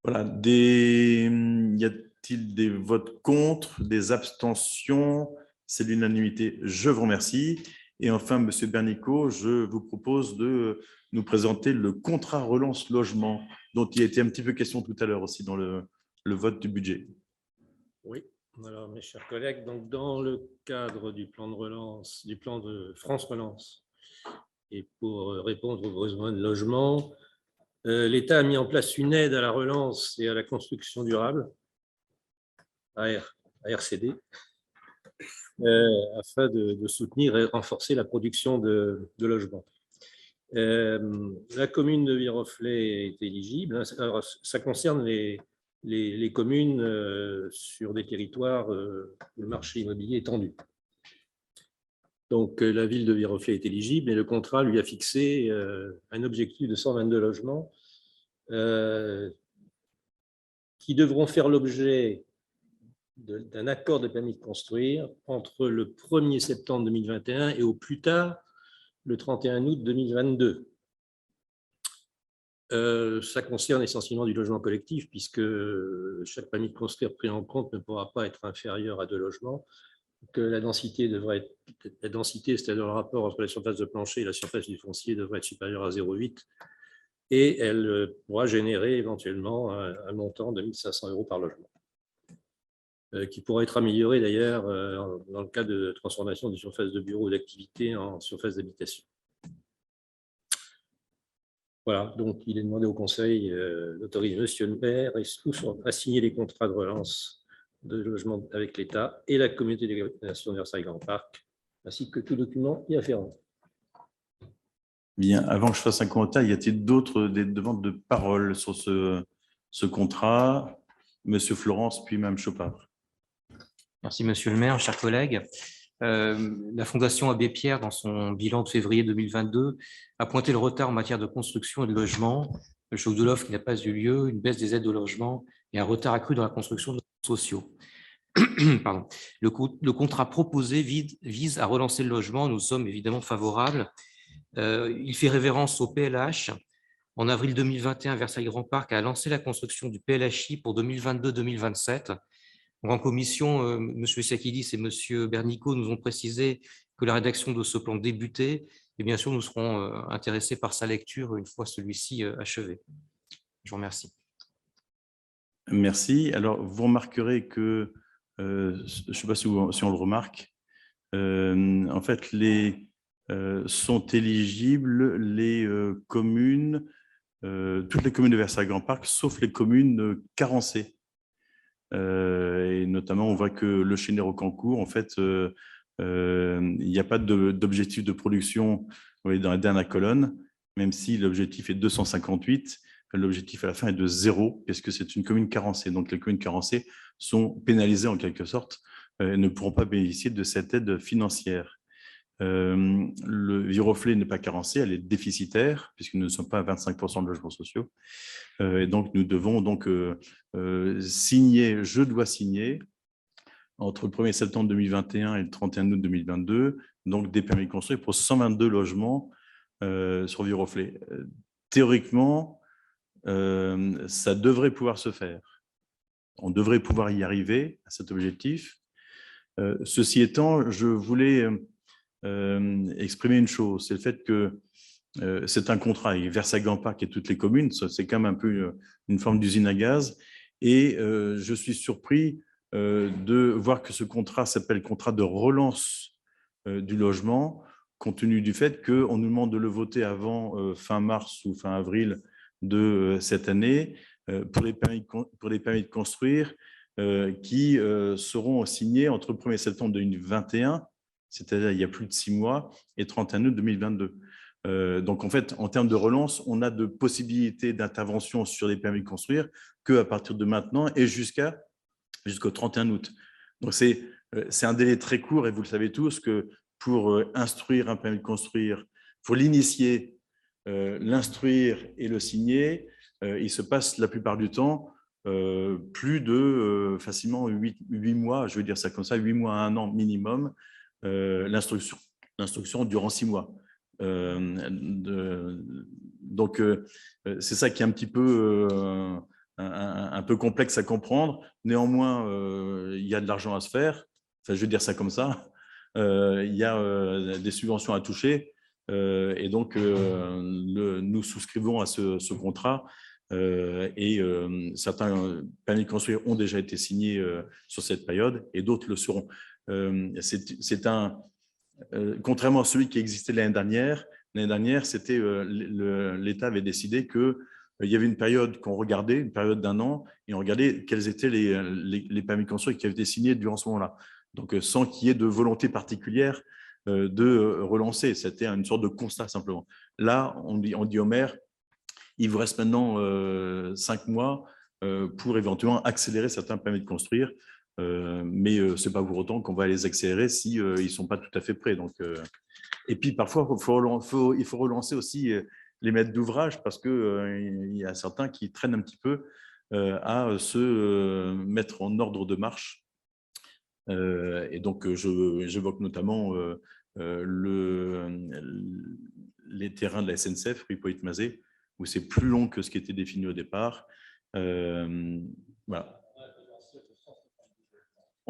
Voilà. Y a-t-il des votes contre, des abstentions? C'est l'unanimité. Je vous remercie. Et enfin, Monsieur Bernicot, je vous propose de nous présenter le contrat relance logement, dont il a été un petit peu question tout à l'heure aussi dans le vote du budget. Oui, alors mes chers collègues, donc dans le cadre du plan de relance, du plan de France Relance, et pour répondre aux besoins de logement, l'État a mis en place une aide à la relance et à la construction durable, ARCD, afin de soutenir et renforcer la production de logements. La commune de Viroflay est éligible. Alors, ça concerne les communes sur des territoires où le marché immobilier est tendu. Donc, la ville de Viroflay est éligible et le contrat lui a fixé un objectif de 122 logements qui devront faire l'objet d'un accord de permis de construire entre le 1er septembre 2021 et au plus tard le 31 août 2022. Ça concerne essentiellement du logement collectif, puisque chaque permis de construire pris en compte ne pourra pas être inférieur à 2 logements, que la densité, c'est-à-dire le rapport entre la surface de plancher et la surface du foncier, devrait être supérieure à 0,8, et elle pourra générer éventuellement un montant de 1 500 € par logement, qui pourra être amélioré d'ailleurs dans le cas de transformation des surfaces de bureaux ou d'activité en surface d'habitation. Voilà, donc il est demandé au Conseil d'autoriser Monsieur le maire à signer les contrats de relance de logement avec l'État et la communauté d'agglomération de Versailles Grand Parc, ainsi que tout document y afférent. Bien, avant que je fasse un commentaire, y a-t-il d'autres demandes de parole sur ce contrat? Monsieur Florence, puis Mme Chopard. Merci, Monsieur le maire, chers collègues. La Fondation Abbé Pierre, dans son bilan de février 2022, a pointé le retard en matière de construction et de logement, le choc de l'offre qui n'a pas eu lieu, une baisse des aides au logement et un retard accru dans la construction de logements sociaux. Pardon. Le contrat proposé vise à relancer le logement. Nous sommes évidemment favorables. Il fait référence au PLH. En avril 2021, Versailles Grand Parc a lancé la construction du PLHI pour 2022-2027. En commission, M. Sakidis et M. Bernicot nous ont précisé que la rédaction de ce plan débutait, et bien sûr, nous serons intéressés par sa lecture une fois celui-ci achevé. Je vous remercie. Merci. Alors, vous remarquerez que, je ne sais pas si on le remarque, en fait, sont éligibles les communes, toutes les communes de Versailles Grand Parc, sauf les communes carencées. Et notamment, on voit que le Chénet-Rocancourt, en fait, il n'y a pas d'objectif de production dans la dernière colonne, même si l'objectif est 258, l'objectif à la fin est de 0, puisque c'est une commune carencée. Donc, les communes carencées sont pénalisées en quelque sorte, et ne pourront pas bénéficier de cette aide financière. Le Viroflay n'est pas carencé, elle est déficitaire, puisque nous ne sommes pas à 25% de logements sociaux. Et donc, nous devons donc signer, je dois signer, entre le 1er septembre 2021 et le 31 août 2022, donc des permis de construire pour 122 logements sur Viroflay. Théoriquement, ça devrait pouvoir se faire. On devrait pouvoir y arriver à cet objectif. Ceci étant, je voulais exprimer une chose, c'est le fait que c'est un contrat avec Versailles Grand Parc et toutes les communes, c'est quand même un peu une forme d'usine à gaz, et je suis surpris de voir que ce contrat s'appelle contrat de relance du logement, compte tenu du fait qu'on nous demande de le voter avant fin mars ou fin avril de cette année pour les permis de construire qui seront signés entre le 1er septembre 2021, c'est-à-dire il y a plus de 6 mois, et 31 août 2022. Donc, en fait, en termes de relance, on a de possibilités d'intervention sur les permis de construire qu'à partir de maintenant et jusqu'au 31 août. Donc, c'est un délai très court, et vous le savez tous, que pour instruire un permis de construire, pour l'initier, l'instruire et le signer, il se passe la plupart du temps plus de facilement 8 mois, je veux dire ça comme ça, 8 mois à 1 an minimum, l'instruction durant 6 mois. Donc, c'est ça qui est un petit peu peu complexe à comprendre. Néanmoins, il y a de l'argent à se faire. Enfin, je vais dire ça comme ça. Il y a des subventions à toucher. Et donc, nous souscrivons à ce contrat. Et certains permis de construire ont déjà été signés sur cette période et d'autres le seront. Contrairement à celui qui existait l'année dernière, c'était l'État avait décidé que il y avait une période qu'on regardait, une période d'1 an, et on regardait quels étaient les permis de construire qui avaient été signés durant ce moment-là. Donc, sans qu'il y ait de volonté particulière de relancer. C'était une sorte de constat simplement. Là, on dit au maire, il vous reste maintenant 5 mois pour éventuellement accélérer certains permis de construire. Mais ce n'est pas pour autant qu'on va les accélérer s'ils ne sont pas tout à fait prêts. Donc, et puis, parfois, il faut relancer aussi les maîtres d'ouvrage parce qu'il y a certains qui traînent un petit peu à se mettre en ordre de marche. Et donc, j'évoque notamment les terrains de la SNCF, rue Hippolyte-Mazet, où c'est plus long que ce qui était défini au départ. Voilà.